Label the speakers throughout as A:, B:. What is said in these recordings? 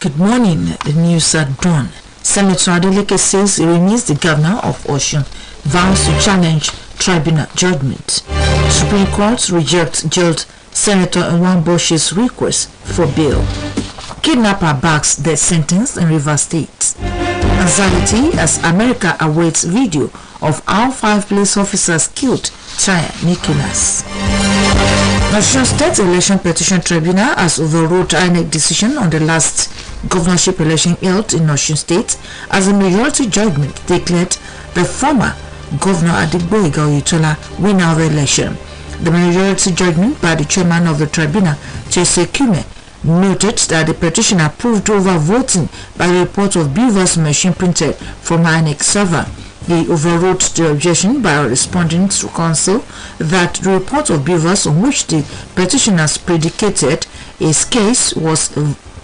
A: Good morning. The news at dawn. Senator Adeleke says he remains the governor of Osun, vows to challenge tribunal judgment. Supreme Court rejects jailed Senator Nwambosh's request for bail. Kidnapper backs death sentence in Rivers State. Anxiety as America awaits video of how 5 police officers killed Chaya Nicholas. National State Election Petition Tribunal has overruled INEC decision on the last governorship election held in Osun State as a majority judgment declared the former Governor Adegboyega Oyetola winner of the election. The majority judgment by the chairman of the tribunal, Chese Kume, noted that the petitioner proved over voting by the report of Beaver's machine printed from INEC server. He overruled the objection by responding to counsel that the report of Beavers on which the petitioners predicated his case was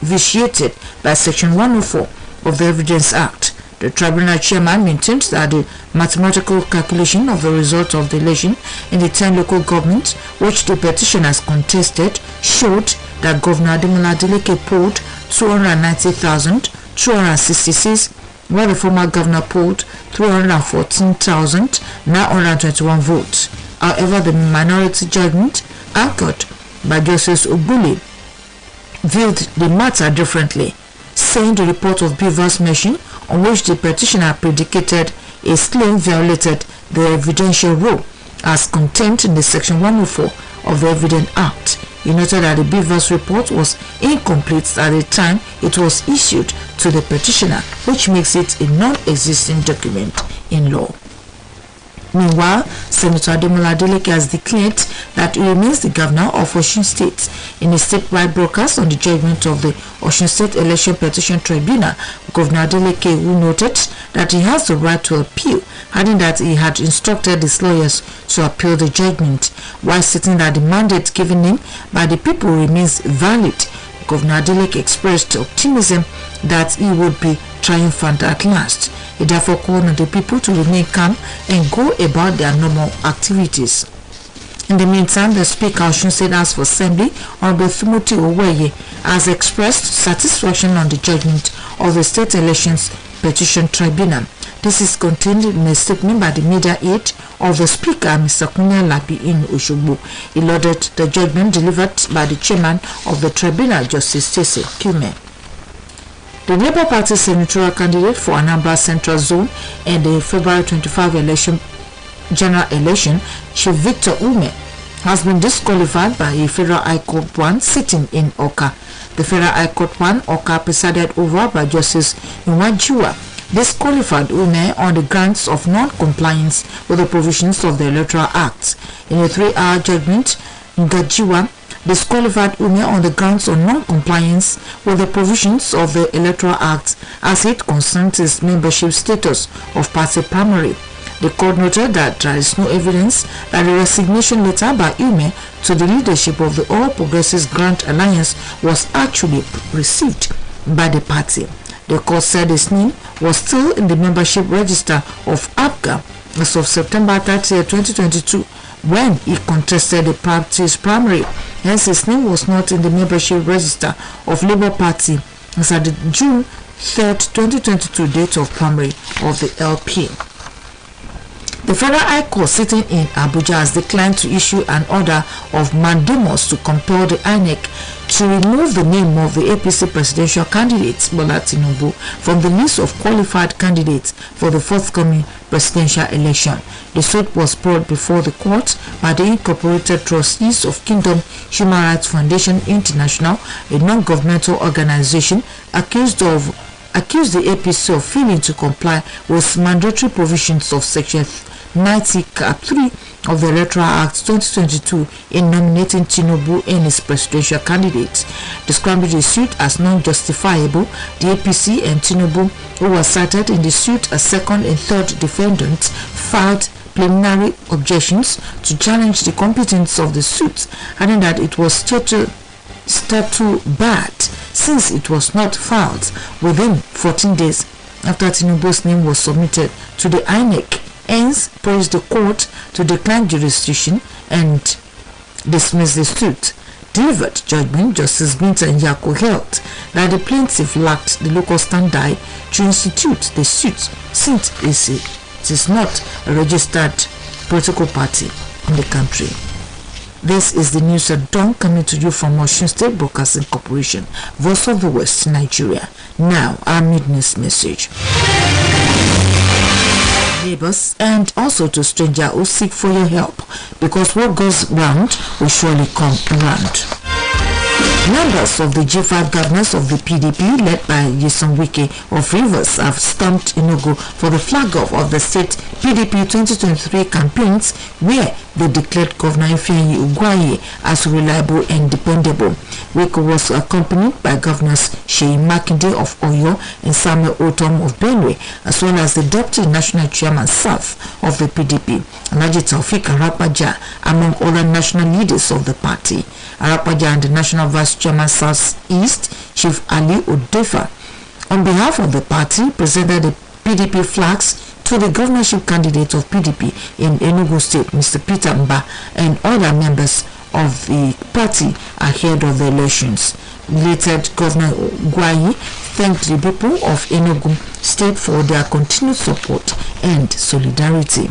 A: vitiated by Section 104 of the Evidence Act. The tribunal chairman maintained that the mathematical calculation of the result of the election in the 10 local governments which the petitioners contested showed that Governor Ademola Adeleke polled 290,266, while the former governor polled 314,921 votes. However, the minority judgment, anchored by Justice Ogbule, viewed the matter differently, saying the report of Beaver's machine on which the petitioner predicated his claim violated the evidential rule as contained in the Section 104 of the Evidence Act. He noted that the Beaver's report was incomplete at the time it was issued to the petitioner, which makes it a non-existing document in law. Meanwhile, Senator Ademola Adeleke has declared that he remains the governor of Osun State. In a statewide broadcast on the judgment of the Osun State Election Petition Tribunal, Governor Adeleke, who noted that he has the right to appeal, adding that he had instructed his lawyers to appeal the judgment, while stating that the mandate given him by the people remains valid. Governor Adeleke expressed optimism that he would be triumphant at last. He therefore called on the people to remain calm and go about their normal activities. In the meantime, the Speaker of Osun State House of Assembly, Honorable Timothy Oweye, has expressed satisfaction on the judgment of the State Elections Petition Tribunal. This is contained in a statement by the media aide of the Speaker, Mr. Kunya Labi in Oshogbo. He lauded the judgment delivered by the chairman of the tribunal, Justice Chese Kume. The Labour Party senatorial candidate for Anambra Central Zone in the February 25 general election, Chief Victor Ume, has been disqualified by a Federal High Court 1 sitting in Oka. The Federal High Court 1 Oka, presided over by Justice Nwajiwa, disqualified Ume on the grounds of non-compliance with the provisions of the Electoral Act. In a 3-hour judgment, Nwajiwa disqualified Ume on the grounds of non-compliance with the provisions of the Electoral Act as it concerns his membership status of party primary. The court noted that there is no evidence that the resignation letter by Ume to the leadership of the All Progressives Grand Alliance was actually received by the party. The court said his name was still in the membership register of APGA as of September 30, 2022, when he contested the party's primary. Hence, his name was not in the membership register of Labour Party as at the June 3, 2022 date of primary of the LP. The Federal High Court sitting in Abuja has declined to issue an order of mandamus to compel the INEC to remove the name of the APC presidential candidate Bola Tinubu from the list of qualified candidates for the forthcoming presidential election. The suit was brought before the court by the Incorporated Trustees of Kingdom Human Rights Foundation International, a non-governmental organization accused the APC of failing to comply with mandatory provisions of Section 90 Cap 3 of the Electoral Act 2022 in nominating Tinubu in his presidential candidate. Describing the suit as non-justifiable, the APC and Tinubu, who were cited in the suit as second and third defendants, filed preliminary objections to challenge the competence of the suit, adding that it was statute bad since it was not filed within 14 days after Tinubu's name was submitted to the INEC. Hence, praised the court to decline jurisdiction and dismiss the suit. delivered judgment, Justice Binta Nyako held that the plaintiff lacked the local standard to institute the suit since it is not a registered political party in the country. This is the news at dawn, coming to you from Osun State Broadcasting Corporation, Voice of the West, Nigeria. Now, our midnight message. Neighbors and also to strangers who seek for your help, because what goes round will surely come around. Members of the G5 governors of the PDP, led by Nyesom Wike of Rivers, have stamped Enugu for the flag off of the state PDP 2023 campaigns, where they declared Governor KUTUAI as reliable and dependable. Wike was accompanied by Governors Seyi Makinde of Oyo and Samuel Otom of Benue, as well as the Deputy National Chairman South of the PDP, Alhaji Taofik Arapaja, among other national leaders of the party. Arapaja and the National Vice Chairman South East, Chief Ali Odefa, on behalf of the party, presented the PDP flags to the governorship candidate of PDP in Enugu State, Mr. Peter Mba, and other members of the party ahead of the elections. Later, Governor Guayi thanked the people of Enugu State for their continued support and solidarity.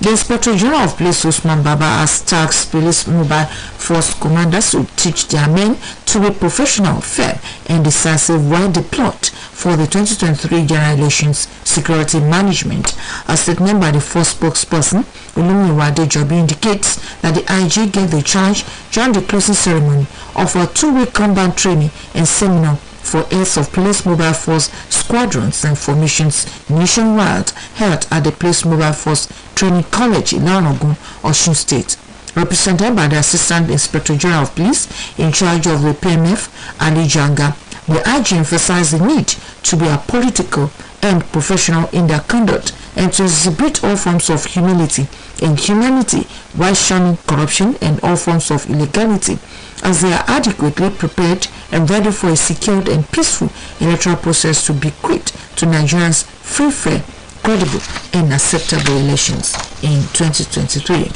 A: The Inspector General of Police Usman Baba has tasked police mobile force commanders to teach their men to be professional, fair, and decisive while they plot for the 2023 general elections security management. A statement by the first spokesperson, Olumiwade Jobi, indicates that the IG gave the charge during the closing ceremony of a 2-week combat training and seminar for heads of police mobile force squadrons and formations nationwide, held at the Police Mobile Force Training College in Ogun, Osun State. Represented by the Assistant Inspector General of Police in charge of the PMF, Ali Janga, the IG emphasized the need to be apolitical and professional in their conduct and to exhibit all forms of humility and humanity while shunning corruption and all forms of illegality, as they are adequately prepared and ready for a secured and peaceful electoral process to bequeath to Nigerians free, fair, credible, and acceptable elections in 2023.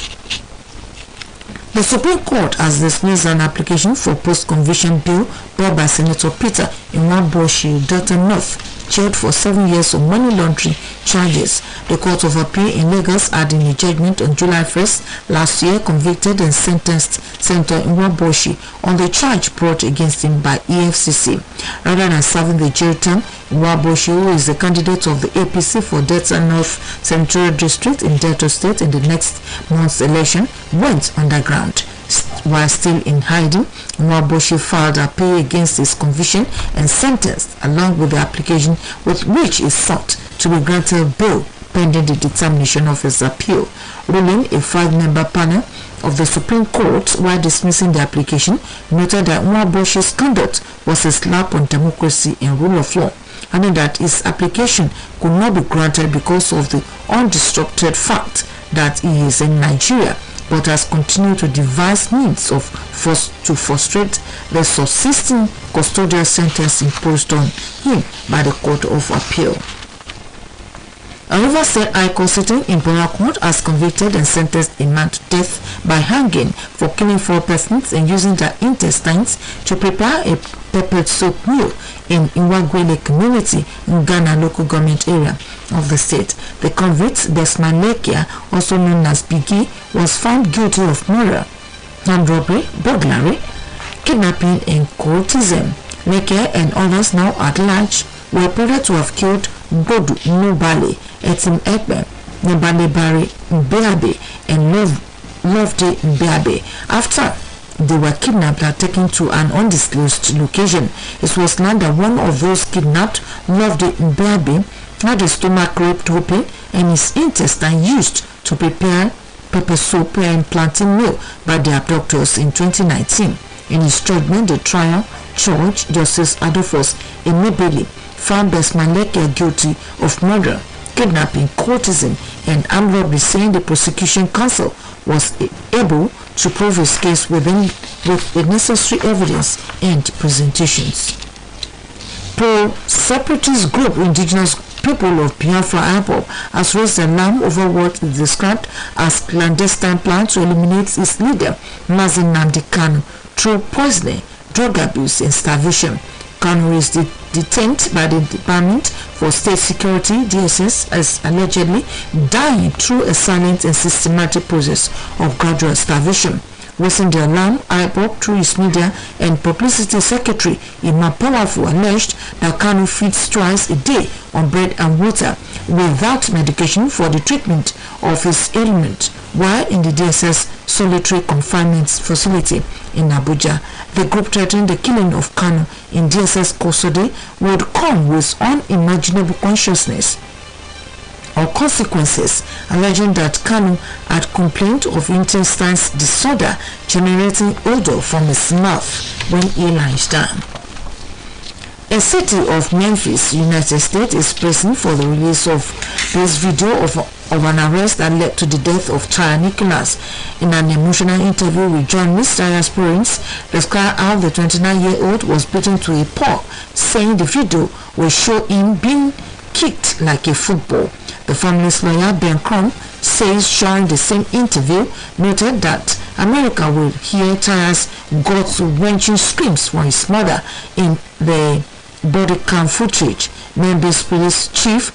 A: The Supreme Court has dismissed an application for post-conviction bill brought by Senator Peter Nwaboshi, Delta North, jailed for 7 years on money laundering charges. The Court of Appeal in Lagos, adding a judgment on July 1st last year, convicted and sentenced Senator Nwaboshi on the charge brought against him by EFCC. Rather than serving the jail term, Nwaboshi, who is the candidate of the APC for Delta North Senatorial District in Delta State in the next month's election, went underground. While still in hiding, Nwaboshi filed appeal against his conviction and sentence, along with the application with which he sought to be granted bail pending the determination of his appeal. Ruling, a 5-member panel of the Supreme Court, while dismissing the application, noted that Nwaboshi's conduct was a slap on democracy and rule of law, and that his application could not be granted because of the undisputed fact that he is in Nigeria, but has continued to devise means to frustrate the subsisting custodial sentence imposed on him by the Court of Appeal. A Rivers State High Court sitting in Bora Court has convicted and sentenced a man to death by hanging for killing 4 persons and using their intestines to prepare a peppered soup meal in Iwagwele community in Ghana local government area of the state. The convict, Desmond Lekia, also known as Biggie, was found guilty of murder, armed robbery, burglary, kidnapping, and coercion. Lekia and others now at large were reported to have killed Bodu Nubale, Etim Ekbe, Nebale Bari Mbeabe, and Lovde Mbeabe after they were kidnapped and taken to an undisclosed location. It was learned that one of those kidnapped, Lovde Mbeabe, had his stomach ripped open and his intestine used to prepare pepper soup and plantain meal by the abductors in 2019. In his judgment, the trial judge, Justice Adolphus Emebele, found Desmond Lekia guilty of murder, kidnapping, coercion, and armed robbery, saying the prosecution counsel was able to prove his case with the necessary evidence and presentations. Pro-separatist group Indigenous People of Biafra IPOB has raised alarm over what is described as clandestine plan to eliminate its leader, Mazi Nnamdi Kanu, through poisoning, drug abuse, and starvation. Kanu is detained by the Department for State Security (DSS) as allegedly dying through a silent and systematic process of gradual starvation. Raising the alarm, IPOB, through his media and publicity secretary Imam Powerful, alleged that Kanu feeds twice a day on bread and water without medication for the treatment of his ailment while in the DSS solitary confinement facility in Abuja. The group threatened the killing of Kanu in DSS custody would come with unimaginable consciousness or consequences, alleging that Kanu had complained of intestinal disorder generating odor from his mouth when he lies down. A city of Memphis, United States, is pressing for the release of this video of an arrest that led to the death of Tyre Nicholas. In an emotional interview with journalist, Tyre's parents described how the 29-year-old was beaten to a pulp, saying the video will show him being kicked like a football. The family's lawyer, Ben Crump, says during the same interview, noted that America will hear Tyre's gut-wrenching screams for his mother in the body cam footage. Memphis Police Chief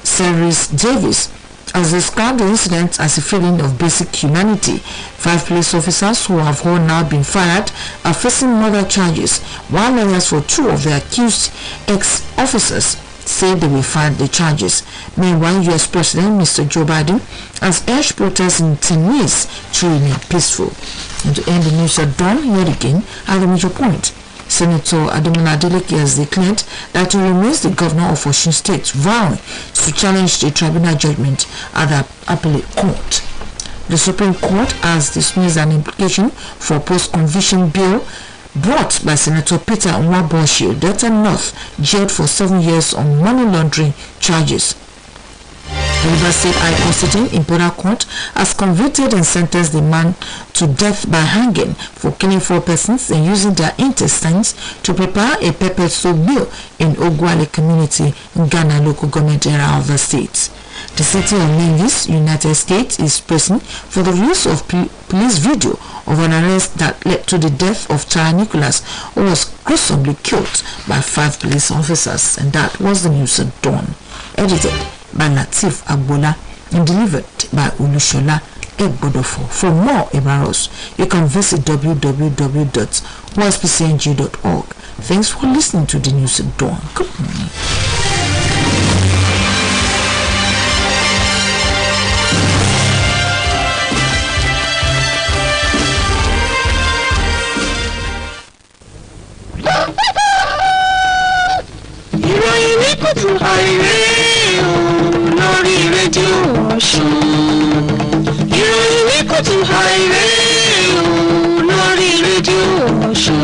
A: Cyrus Davis has described the incident as a feeling of basic humanity. 5 police officers who have all now been fired are facing murder charges, while lawyers for 2 of the accused ex-officers say they will fight the charges. Meanwhile, U.S. President Mr. Joe Biden has urged protests in Tunis to remain peaceful. And to end the news at dawn, here again at the major point. Senator Ademola Adeleke has declared that he remains the governor of Osun State, vowing to challenge the tribunal judgment at the appellate court. The Supreme Court has dismissed an application for post-conviction bill brought by Senator Peter Nwabuoshi, Delta North, jailed for 7 years on money laundering charges. The Rivers State High Court sitting in Port Harcourt has convicted and sentenced the man to death by hanging for killing 4 persons and using their intestines to prepare a pepper soup meal in Ogwale community in Ghana local government area of the state. The city of Memphis, United States, is pressing for the release of police video of an arrest that led to the death of Tyre Nicholas, who was gruesomely killed by 5 police officers. And that was the news at dawn. Edited by Latif Agbola and delivered by Ulushola Egbodofo. For more about us, you can visit www.osbcng.org. Thanks for listening to the news at dawn. Good morning.
B: Ìròyìn ní KUTUAI lórí rédíò Ọ̀ṣun. Ìròyìn ní KUTUAI lórí rédíò Ọ̀ṣun.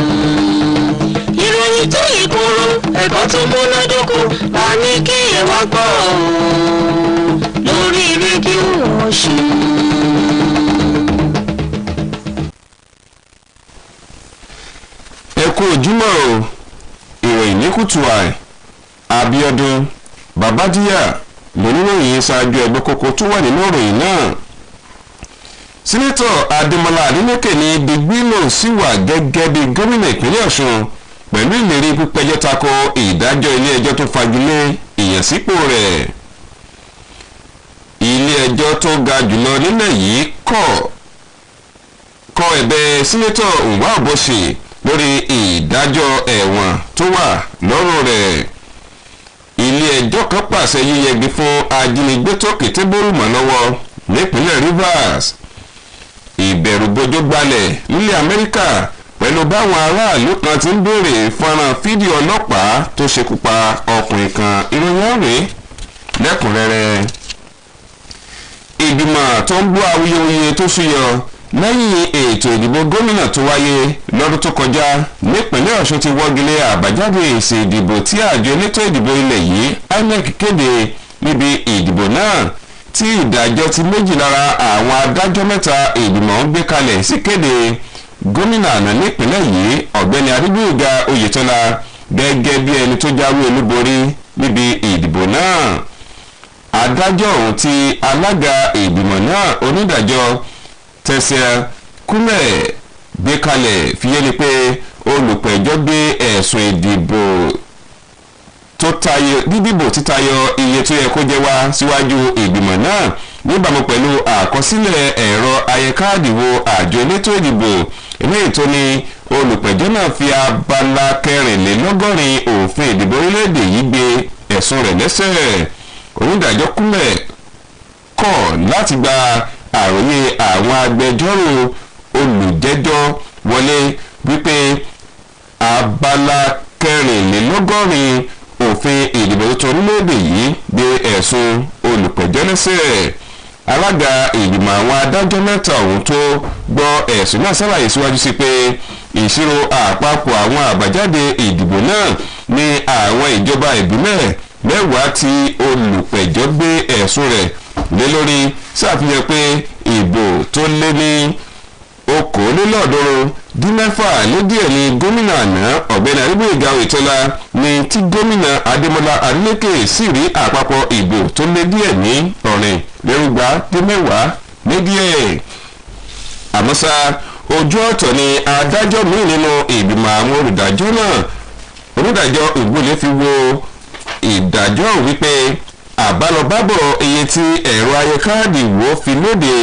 B: Ìròyìn tó yẹ kóró, ẹ̀kọ́ tó múnádóko, la ní kí ẹ wá gbọ́ lórí rédíò Ọ̀ṣun.
C: Ẹ kú ojúmọ́ o. Ìròyìn ní KUTUAI. Abíọ́dún Babájíyà lóníròyìn ṣáájú ẹgbẹ́ kókó tó wà nínú ìròyìn náà. Sẹ́nẹ́tọ̀ Adémọ́lá Adélékè ní Digbino sì wà gẹ́gẹ́ bí gómìnà ìpínlẹ̀ Ọ̀ṣun pẹ̀lú ìlérí pípẹ́jọ́ tako ìdájọ́ ilé ẹjọ́ tó fagilé ìyànsípò rẹ̀. Ilé ẹjọ́ tó ga jùlọ nílẹ̀ yìí kọ ẹ̀bẹ̀ Sẹ́nẹ́tọ̀ Nwabuoshi lórí ìdájọ́ ẹ̀wọ̀n tó wà lọ́rùn rẹ̀. Ilé ẹjọ́ kan pàṣẹ yíyẹgi fún ajínigbé tó kìtìbórù mọ́ lọ́wọ́ nípínlẹ̀ Rivers. Ìbẹ̀rùbojo gbalẹ̀ nílẹ̀ Amẹ́ríkà pẹ̀lú báwọn aráàlú kan ti ń béèrè fọ́nrán fídíò ọlọ́pàá tó ṣekú pa ọkùnrin kan. Ìròyìn ọ̀rẹ́ lẹ́kùnrẹ́rẹ́. Ìgbìmọ̀ tó ń gbọ́ awuyewuye tó súyọ lẹ́yìn ètò ìdìbò gómìnà tó wáyé lọ́dún tó kọjá nípínlẹ̀ Ọ̀ṣun ti wọ́gilé àbájáde èsì ìdìbò tí àjọ elétò ìdìbò ilẹ̀ yìí INEC kéde níbi ìdìbò náà, tí ìdájọ́ ti méjì lára àwọn adájọ́ mẹ́ta ìgbìmọ̀ ń gbé kalẹ̀ sí kéde gómìnà àná nípínlẹ̀ yìí ọ̀gbẹ́ni Adégbóyèga Oyètọ́lá gẹ́gẹ́ bí ẹni tó jáwé olúborí níbi ìdìbò náà. Adájọ́ ọ̀hún ti alága ìgbìmọ̀ náà onídàájọ́ Tẹ̀síà Kúmẹ̀ gbé kalẹ̀ fi yé ni pé olùpẹ̀jọ́ gbé ẹ̀sùn ìdìbò tó tayọ dídìbò títayọ iye tó yẹ kó jẹ́ wá síwájú ìgbìmọ̀ náà níbàámu pẹ̀lú àkọsílẹ̀ ẹ̀rọ ayẹkáàdì wo àjọ elétò ìdìbò eléyìí tó ní olùpẹ̀jọ́ náà fi abala 64 òfin ìdìbò orílẹ̀-èdè yìí gbé ẹ̀sùn rẹ̀ lẹ́sẹ̀. onídàájọ́ kúnlẹ̀ kọ̀ láti gba àròyé àwọn agbẹjọ́rò olùjẹ́jọ́ wọlé wípé abala 64 òfin ìdìbò tó orílẹ̀-èdè yìí gbé ẹ̀sùn olùpẹ̀jọ́ lẹ́sẹ̀. alága ìgbìmọ̀ àwọn adájọ́ mẹ́ta ọ̀hún tó gbọ́ ẹ̀sùn náà ṣàlàyé síwájú sí pé ìṣirò àpapọ̀ àwọn àbájáde ìdìbò náà ní àwọn ìjọba ìbílẹ̀ 10 tí olùpẹ̀jọ́ gbé ẹ̀sùn rẹ̀ lé lórí ṣàfihàn pé ìbò tó lé ní 316 lé díẹ̀ ní gómìnà àná ọ̀gbẹ́ni Adébóyèga Oyètọ́lá ní tí gómìnà Adémọ́lá Adélékè sì rí àpapọ̀ ìbò tó lé díẹ̀ ní 410 lé díẹ̀. àmọ́ ṣá ojú ọ̀tọ̀ ni adájọ́ míì nínú ìgbìmọ̀ àwọn olùdájọ́ náà onídàájọ́ Ògbólé fi wo ìdájọ́ wípé àbálọbábọ̀ iye tí ẹ̀rọ ayẹkáàdì wò fi lóde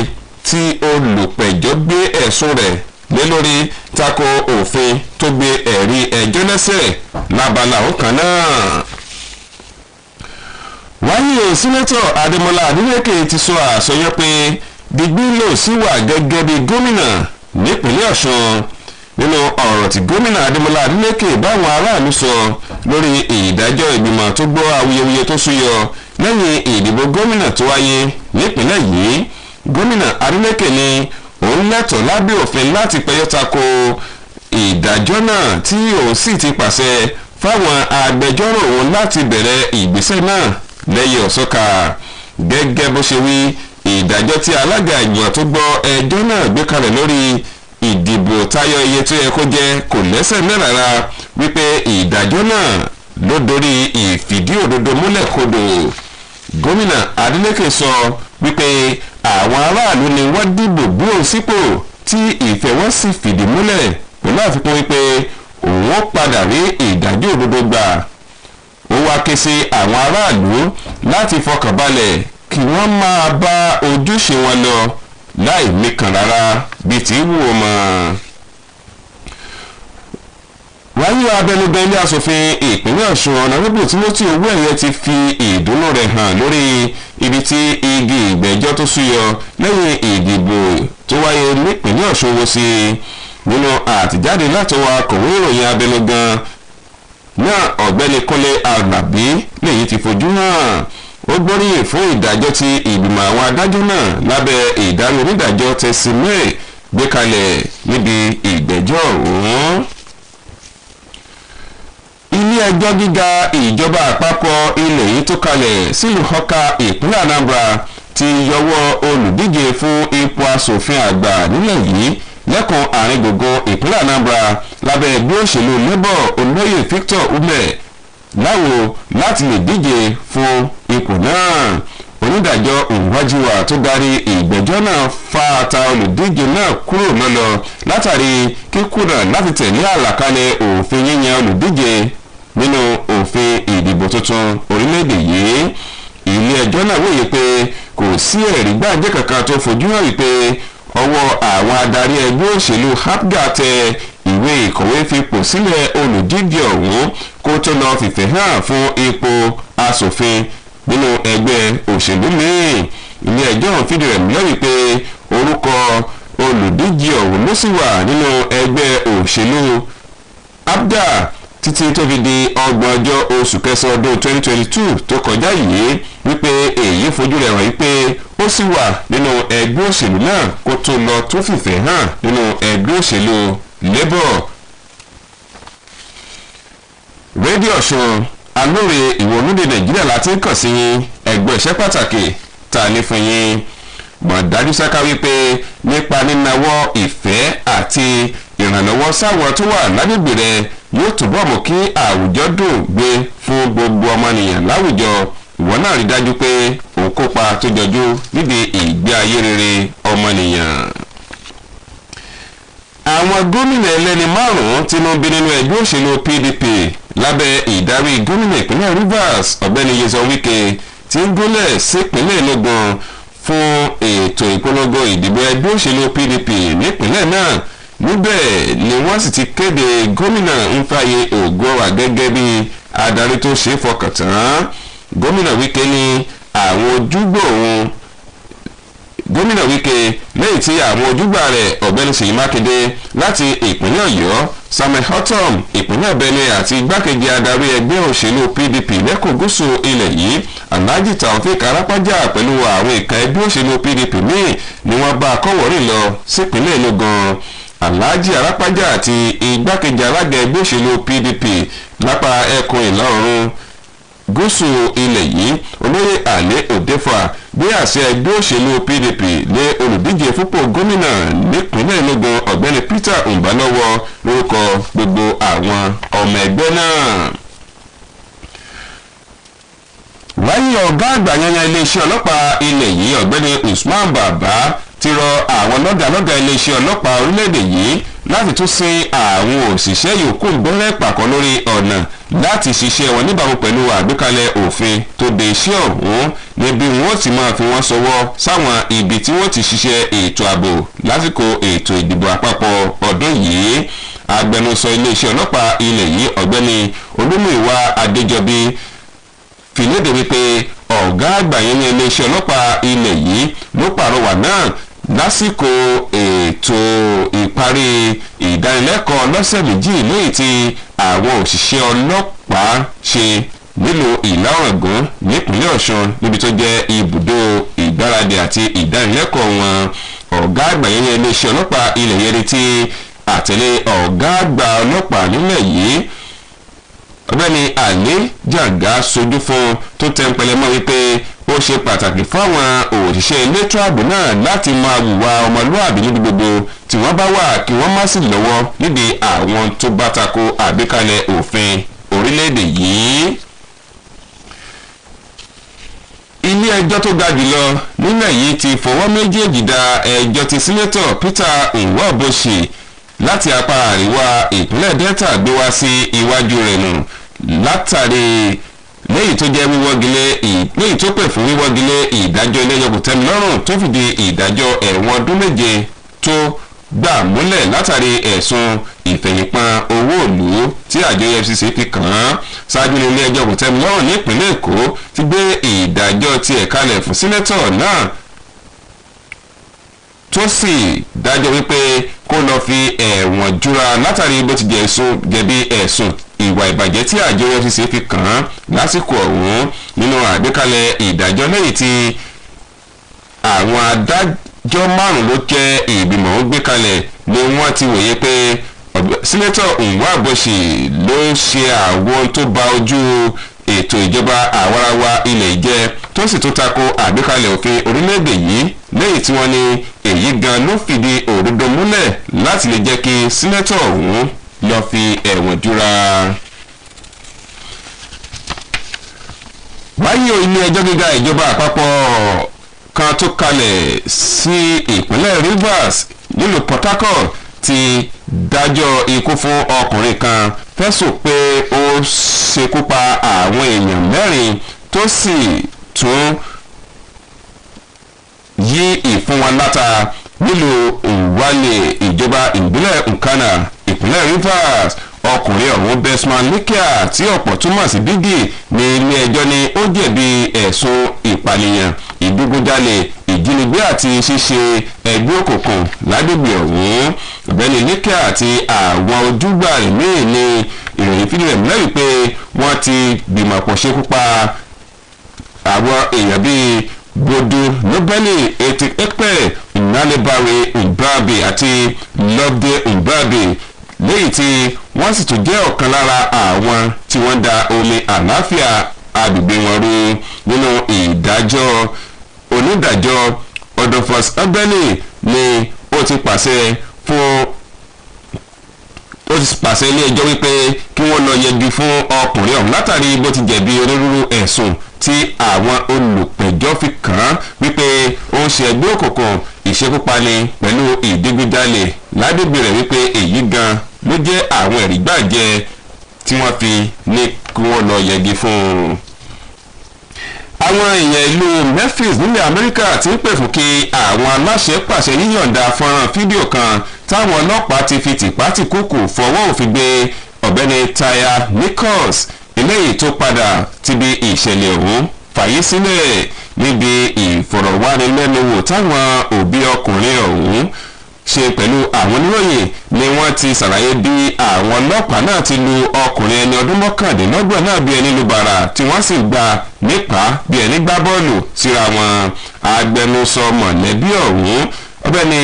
C: tí olùpẹ̀jọ́ gbé ẹ̀sùn rẹ̀ lé lórí tako òfin tó gbé ẹ̀rí ẹjọ́ lẹ́sẹ̀ lábala ọ̀kan náà. wáyé sẹ́nẹ́tọ̀ Adémọ́lá Adélékè ti sọ àsọyẹ́ pé digbí lò sí wà gẹ́gẹ́ bí gómìnà nípínlẹ̀ Ọ̀ṣun nínú ọ̀rọ̀ tí gómìnà Adémọ́lá Adélékè báwọn aráàlú sọ lórí ìdájọ́ ìgbìmọ̀ tó gbọ́ awuyewuye tó súyọ lẹ́yìn ìdìbò gómìnà tó wáyé nípínlẹ̀ yìí. gómìnà Adélékè ní òun lẹ́tọ̀ọ́ lábẹ́ òfin láti pẹjọ́ tako ìdájọ́ náà tí òun sì ti pàṣẹ fáwọn agbẹjọ́rò òun láti bẹ̀rẹ̀ ìgbésẹ̀ náà lẹ́yìn ọ̀sọ́ka. gẹ́gẹ́ bó ṣe wí ìdájọ́ tí alága ìgbìmọ̀ tó gbọ́ ẹjọ́ náà gbé kalẹ̀ lórí ìdìbò tayọ iye tó yẹ kó jẹ́ kò lẹ́sẹ̀ mẹ́rànlá wípé ìdájọ́ náà ló dorí ìfìdí òdodo múlẹ̀ kodò. gómìnà Adélékè sọ wípé àwọn aráàlú ni wọ́n dìbò gbóhùn sípò tí ìfẹ́ wọn sì fìdí múlẹ̀ pẹ̀lú àfikún wípé òun ó padà rí ìdájọ́ òdodo gbà. ó wá ké sí àwọn aráàlú láti fọkànbalẹ̀ kí wọ́n máa bá ojúṣe wọn lọ láì mìkan rárá bíi tí wù ọ́ mọ́. wáyé abẹnugan ilé asòfin ìpínlẹ̀ Ọ̀ṣun ọ̀nàrẹ́bù Timothy Owóẹ̀yẹ ti fi ìdùnnú rẹ̀ hàn lórí ibi tí igi ìgbẹ́jọ́ tó súyọ lẹ́yìn ìdìbò tó wáyé nípínlẹ̀ Ọ̀ṣun wó sí. nínú àtìjáde látọwọ́ akọ̀wé ìròyìn abẹnugan náà ọ̀gbẹ́ni Kúnlé Àlàbí lèyí ti fojú hàn. ó gbóríyìn fún ìdájọ́ tí ìgbìmọ̀ àwọn adájọ́ náà lábẹ́ ìdarí onídàájọ́ Tẹ́sí May gbé kalẹ̀ níbi ìgbẹ́jọ́ ọ̀hún. ilé ẹjọ́ gíga ìjọba àpapọ̀ ilẹ̀ yìí tó kalẹ̀ sílùú Ọ̀ka ìpínlẹ̀ Anambra ti yọwọ́ olùdíje fún ipò asòfin àgbà nílẹ̀ yìí lẹ́kùn àárín gbùngbùn ìpínlẹ̀ Anambra lábẹ́ ẹgbẹ́ òṣèlú Labour olóyè Victor Ume láwo láti lè díje fún ipò náà. onídàájọ́ Nwajiwa tó darí ìgbẹ́jọ́ náà fa ata olùdíje náà kúrò lọ́lọ́ látàrí kíkùnà láti tẹ̀lé àlàkalẹ̀ òfin yíyan olùdíje nínú òfin ìdìbò tuntun orílẹ̀-èdè yìí. ilé ẹjọ́ náà wòye pé kò sí ẹ̀rí gbàǹjẹ́ kankan tó fojú hàn wípé ọwọ́ àwọn adarí ẹgbẹ́ òṣèlú APGA tẹ ìwé ìkọ̀wé fipò sílẹ̀ olùdíje ọ̀hún kó tó lọ fìfẹ́ hàn fún ipò asòfin nínú ẹgbẹ́ òṣèlú míì. ilé ẹjọ́ ọ̀hún fìdí rẹ̀ múlẹ̀ wípé orúkọ olùdíje ọ̀hún ló sì wà nínú ẹgbẹ́ òṣèlú APGA títí tó fi di 30 oṣù kẹsàn-án ọdún 2022 tó kọjá yìí wípé èyí fojú rẹ̀ hàn wípé ó sì wà nínú ẹgbẹ́ òṣèlú náà kó tó lọ tó fìfẹ́ hàn nínú ẹgbẹ́ òṣèlú Labour. rédíò Ọ̀ṣun alóore ìwọ̀nùdè Nàìjíríà láti kàn sí ẹgbẹ́ iṣẹ́ pàtàkì tá a ní fún yín. mọ̀ dájú sáká wípé nípa nínáwọ́ ìfẹ́ àti ìrànlọ́wọ́ sáwọn tó wà lágbègbè rẹ̀ yóò túbọ̀ mú kí àwùjọ dùn gbé fún gbogbo ọmọnìyàn láwùjọ. ìwọ náà rí dájú pé òun kópa tó jọjú níbi ìgbé ayé rere ọmọnìyàn. àwọn gómìnà ẹlẹ́ni márùn-ún tí wọ́n bí nínú ẹgbẹ́ òṣèlú PDP lábẹ́ ìdarí gómìnà ìpínlẹ̀ Rivers ọ̀gbẹ́ni Nyesom Wike tí ń gúnlẹ̀ sípínlẹ̀ Enugu fún ètò ìpolongo ìdìbò ẹgbẹ́ òṣèlú PDP nípínlẹ̀ náà. Níbẹ̀ ni wọ́n sì ti kéde gómìnà Nfaye Ogowa gẹ́gẹ́ bí adarí tó ṣe é fọkàn tán. Gómìnà Wike ní àwọn ojúgbò òun gómìnà Wike lẹ́yìn tí àwọn ojúgbà rẹ̀ ọ̀gbẹ́ni Ṣèyí Mákindé láti ìpínlẹ̀ Ọ̀yọ́, Samuel Ortom ìpínlẹ̀ Benue àti igbákejì adarí ẹgbẹ́ òṣèlú PDP lẹ́kọ̀ọ́ gúúsù ilẹ̀ yìí Alhaji Taofik Arapaja pẹ̀lú àwọn ìka ẹgbẹ́ òṣèlú PDP míì ni wọ́n bá akọ́wọ̀rìn lọ sípínlẹ̀ Enugu. Alhaji Arapaja àti igbákejì alága ẹgbẹ́ òṣèlú PDP lápá ẹkùn ìlà oòrùn gúúsù ilẹ̀ yìí olóyè Alẹ́ Òdefà bí àṣẹ ẹgbẹ́ òṣèlú PDP lé olùdíje fúnpọ̀ gómìnà nípínlẹ̀ Enugu ọ̀gbẹ́ni Peter Mbah lọ́wọ́ lórúkọ gbogbo àwọn ọmọ ẹgbẹ́ náà. Wáyé ọ̀gá àgbà yanyan iléeṣẹ́ ọlọ́pàá ilẹ̀ yìí ọ̀gbẹ́ni Usman Baba ti rọ àwọn lọ́gàlọ́gà iléeṣẹ́ ọlọ́pàá orílẹ̀-èdè yìí láti tún sin àwọn òṣìṣẹ́ yòókù bẹ́rẹ̀ pàkọ́ lórí ọ̀nà láti ṣiṣẹ́ wọn níbàámu pẹ̀lú àgbékalẹ̀ òfin tó de iṣẹ́ ọ̀hún níbi wọ́n ti máa fi wọ́n ṣọwọ́ sáwọn ibi tí wọ́n ti ṣiṣẹ́ ètò ààbò lásìkò ètò ìdìbò àpapọ̀ ọdún yìí. Agbẹnusọ iléeṣẹ́ ọlọ́pàá ilẹ̀ yìí ọ̀gbẹ́ni Olúmúyìwá Adéjọbí fìlédè wípé ọ̀gá àgbà yẹn ní iléeṣẹ́ ọlọ́pàá ilẹ̀ yìí ló pàrọwà náà lásìkò ètò ìparí ìdánilẹ́kọ̀ọ́ lọ́sẹ̀ méjì lẹ́yìn tí àwọn òṣìṣẹ́ ọlọ́pàá ṣe nílùú Ìlá Ọ̀ràngún nípínlẹ̀ Ọ̀ṣun níbi tó jẹ́ ibùdó ìgbáradì àti ìdánilẹ́kọ̀ọ́ wọn. Ọ̀gá àgbà yẹn ní iléeṣẹ́ ọlọ́pàá ilẹ̀ yẹn retí àtẹ̀lé ọ̀gá àgbà ọlọ́pàá nílẹ̀ yìí ọ̀gbẹ́ni Alẹ́ Jàgá sojú fún tó tẹ́ńpẹ́lẹ́ mọ́ wípé ó ṣe pàtàkì fáwọn òṣìṣẹ́ elétò ààbò náà láti máa hùwà ọmọlúwàbí níbi gbogbo tí wọ́n bá wà kí wọ́n má sì lọ́wọ́ níbi àwọn tó bá tako àgbékalẹ̀ òfin orílẹ̀-èdè yìí. Ilé ẹjọ́ tó ga jùlọ nílẹ̀ yìí ti fọwọ́ méjèèjì da ẹjọ́ ti sínétọ̀ Peter Nwaoboshi láti apá àríwá ìpínlẹ̀ Delta gbé wá sí iwájú rẹ̀ nù látàrí lẹ́yìn tó jẹ́ lẹ́yìn tó pè fún wíwọ́gilé ìdájọ́ ilé-ẹjọ́ kòtẹ́milọ́rùn tó fìdí ìdájọ́ ẹ̀wọ̀n ọdún 7 tó gbà múlẹ̀ látàrí ẹ̀sùn ìfẹ̀yìnpọn owó ìlú tí àjọ EFCC fi kàn án. Ṣáájú ní ilé-ẹjọ́ kòtẹ́milọ́rùn ní ìpínlẹ̀ Èkó ti gbé ìdájọ́ tiẹ̀ kalẹ̀ fún sínétọ̀ náà tó sì dájọ́ wípé kó lọ fi ẹ̀wọ̀n jura látàrí bó ti jẹ̀bi ẹ̀sùn ìwà ìbàjẹ́ tí àjọ EFCC fi kàn án lásìkò ọ̀hún. Nínú àgbékalẹ̀ ìdájọ́ lẹ́yìn tí àwọn adájọ́ 5 ló jẹ́ ìgbìmọ̀ ó gbé kalẹ̀ ni wọ́n ti wòye pé sínétọ̀ Nwaoboshi ló ṣe àwọn tó ba ojú ètò ìjọba àwarawa ilẹ̀ jẹ́ tó sì tún tako àgbékalẹ̀ òfin orílẹ̀-èdè yìí lẹ́yìn tí wọ́n ní èyí gan ló fìdí òdodo múlẹ̀ láti lè jẹ́ kí sínétọ̀ ọ̀hún lọ fi ẹ̀wọ̀n jura. Wáyé ilé ẹjọ́ gíga ìjọba àpapọ̀ kan tó kalẹ̀ sí ìpínlẹ̀ Rivers nílùú Port Harcourt ti dájọ́ ikú fún ọkùnrin kan fẹ̀sùn pé ó ṣekú pa àwọn èèyàn 4 tó sì tún yí ìfún wọn láta nílùú Nwale ìjọba ìbílẹ̀ Nkana ìpínlẹ̀ Rivers. Ọkùnrin ọ̀hún Besman Likia tí ọ̀pọ̀ túmọ̀ sí Biggie ní ilé ẹjọ́ ni ó jẹ̀bi ẹ̀sùn ìpànìyàn, ìdígunjalè, ìjínigbé àti ṣíṣe ẹgbẹ́ òkùnkùn lágbègbè ọ̀hún. Ọ̀gbẹ́ni Likia àti àwọn ojúgbà míì ní ìròyìn fìdí rẹ̀ múlẹ̀ wípé wọ́n ti gbìmọ̀pọ̀ ṣekú pa àwọn èèyàn bíi Bodu Nobeli Etik Ekpe Nnalebare Mbabe àti Lobde Mbabe lẹ́yìn tí wọ́n sì tún jẹ́ ọ̀kan lára àwọn tí wọ́n da omi àlàáfíà agbègbè wọn rú. Nínú ìdájọ́ onídàájọ́ Odofos Obeli ni ó ti pàṣẹ ilé ẹjọ́ wípé kí wọ́n lọ yẹgi fún ọkùnrin ọ̀hún látàrí bó ti jẹ̀bi onírúurú ẹ̀sùn tí àwọn olùpẹ̀jọ́ fi kàn án wípé ó ń ṣe ẹgbẹ́ òkùnkùn, ìṣekúpani pẹ̀lú ìdígunjalè lágbègbè rẹ̀ wípé èyí gan ló jẹ́ àwọn ẹ̀rí gbàjẹ́ tí wọ́n fi ní kí wọ́n lọ yẹgi fún un. àwọn èèyàn ìlú Memphis nílẹ̀ Amẹ́ríkà ti ń pè fún kí àwọn aláṣẹ pàṣẹ yíyọ̀ǹda fọ́nrán fídíò kan táwọn ọlọ́pàá ti fi tìpátìkúùkù fọwọ́ òfin gbé ọ̀gbẹ́ni Tyre Nichols eléyìí tó padà ti bí ìṣẹ̀lẹ̀ ọ̀hún fàyè sílẹ̀ níbi ìfọ̀rọ̀wánilẹ́nuwò táwọn òbí ọkùnrin ọ̀hún ṣe pẹ̀lú àwọn oníròyìn ni wọ́n ti ṣàlàyé bí àwọn ọlọ́pàá náà ti lu ọkùnrin ẹni ọdún mọ́kàndínlọ́gbọ̀n náà bí ẹni lu bàrà tí wọ́n sì gbà nípa bí ẹni gbá bọ́ọ̀lù síra wọn. agbẹnusọ mọ̀lẹ́bí ọ̀hún ọ̀gbẹ́ni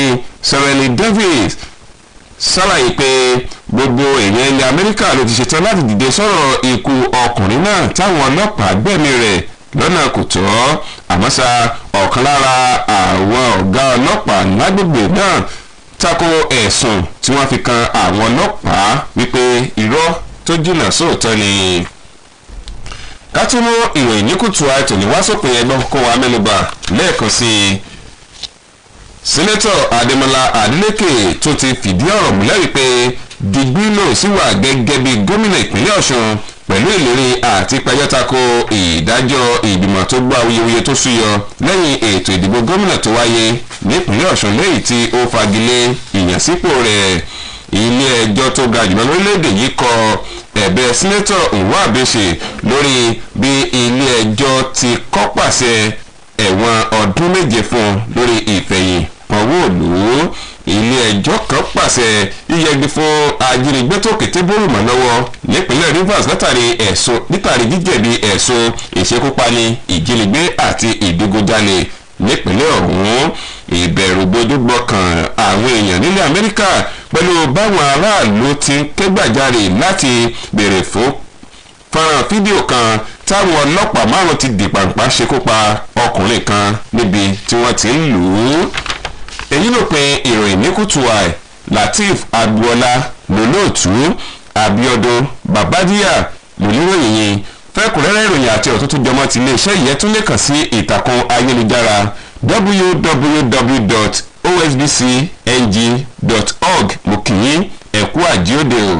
C: Sereny Davis ṣàlàyé pé gbogbo èèyàn ilẹ̀ Amẹ́ríkà ló ti ṣetán láti dìde sọ̀rọ̀ ikú ọkùnrin náà táwọn ọlọ́pàá gbẹ̀mí rẹ̀ lọ́nà kò tọ́. àmọ́ ṣá ọ̀kan lára àwọn ọ̀gá ọlọ́pàá lágbègbè náà tako ẹ̀sùn tí wọ́n fi kan àwọn ọlọ́pàá wípé irọ́ tó jìnnà sóòótọ́ ni. ká tún mú ìròyìn ní KUTUAI tòní wá sópin ẹgbọ́n kó wa mẹ́nuba lẹ́ẹ̀kan sí i. Sẹ́nẹ́tọ̀ Adémọ́lá Adélékè tó ti fìdí ọ̀rọ̀ múlẹ̀ wípé Dìgbìlò sì wà gẹ́gẹ́ bí gómìnà ìpínlẹ̀ Ọ̀ṣun pẹ̀lú ìlérí àti pẹjọ́tako ìdájọ́ ìgbìmọ̀ tó gbọ́ awuyewuye tó súyọ lẹ́yìn ètò ìdìbò gómìnà tó wáyé nípínlẹ̀ Ọ̀ṣun lẹ́yìn tí ó fagilé ìyànsípò rẹ̀. ilé ẹjọ́ tó ga jùlọ lórílẹ̀‐èdè yìí kọ ẹ̀bẹ̀ sẹ́nẹ́tọ̀ Nwabuisi lórí bí ilé ẹjọ́ ti kọ́ pàṣẹ ẹ̀wọ̀n ọdún 7 fún lórí ìfẹ̀yìn pọ̀wọ́ òlù. ilé ẹjọ́ kan pàṣẹ yíyẹgi fún ajínigbé tó kété bórùmọ̀ lọ́wọ́ nípínlẹ̀ Rivers látàrí jíjẹ̀bi ẹ̀sùn ìṣekúpani ìjínigbé àti ìdigunjalè nípínlẹ̀ ọ̀hún. ìbẹ̀rùbojo gbọ́kàn àwọn èèyàn nílẹ̀ Amẹ́ríkà pẹ̀lú báwọn aráàlú ti ń ké gbàjarè láti béèrè fún fọ́nrán fídíò kan táwọn ọlọ́pàá 5 ti dìpàǹpá ṣekúpa ọkùnrin kan níbi tí wọ́n ti ń lù ú. èyí ló pin ìròyìn ní KUTUAI. Lateef Agboola lólóòtú, Abiodun Babadiya lóníròyìn yìí. fẹ́kùnrẹ́rẹ́ ìròyìn àti ọ̀tún tó jọmọ́ ti iléeṣẹ́ yìí tún lè kàn sí ìtàkùn ayélujára www.osbcng.org. mo kì í ẹ̀kú àjíòde o.